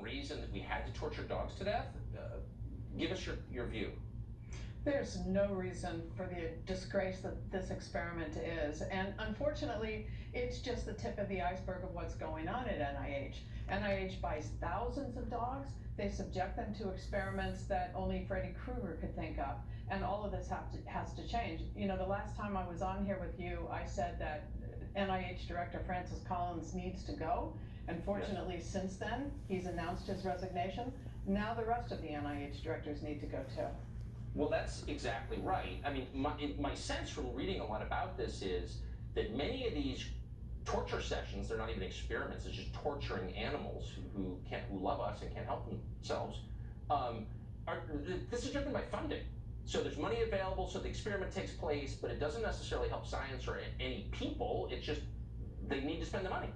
reason that we had to torture dogs to death? Give us your view. There's no reason for the disgrace that this experiment is, and unfortunately, it's just the tip of the iceberg of what's going on at NIH. NIH buys thousands of dogs, they subject them to experiments that only Freddy Krueger could think of, and all of this has to change. You know, the last time I was on here with you, I said that NIH Director Francis Collins needs to go, and fortunately, since then, he's announced his resignation. Now the rest of the NIH directors need to go too. Well, that's exactly right. I mean, my sense from reading a lot about this is that many of these torture sessions, they're not even experiments, it's just torturing animals who love us and can't help themselves. This is driven by funding. So there's money available, so the experiment takes place, but it doesn't necessarily help science or any people. It's just they need to spend the money.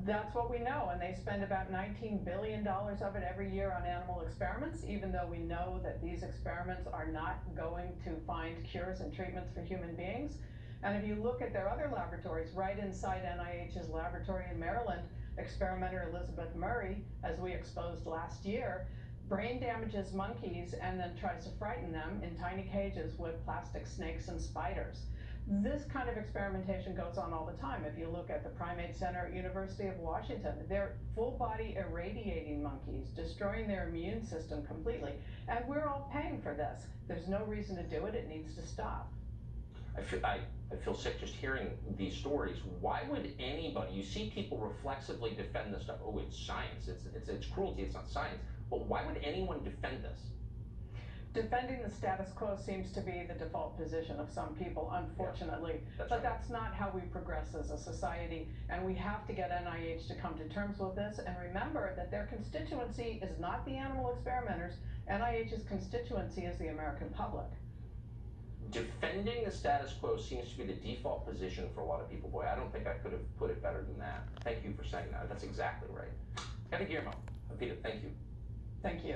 That's what we know, and they spend about $19 billion of it every year on animal experiments, even though we know that these experiments are not going to find cures and treatments for human beings. And if you look at their other laboratories, right inside NIH's laboratory in Maryland, experimenter Elizabeth Murray, as we exposed last year, brain damages monkeys and then tries to frighten them in tiny cages with plastic snakes and spiders. This kind of experimentation goes on all the time. If you look at the Primate Center at University of Washington, they're full body irradiating monkeys, destroying their immune system completely. And we're all paying for this. There's no reason to do it. It needs to stop. I feel sick just hearing these stories. Why would anybody, you see people reflexively defend this stuff. Oh, it's science, it's cruelty, it's not science. But why would anyone defend this? Defending the status quo seems to be the default position of some people, unfortunately. Yeah, but that's not how we progress as a society, and we have to get NIH to come to terms with this and remember that their constituency is not the animal experimenters. NIH's constituency is the American public. Defending the status quo seems to be the default position for a lot of people. Boy, I don't think I could have put it better than that. Thank you for saying that. That's exactly right. Guillermo, Peter, thank you. Thank you.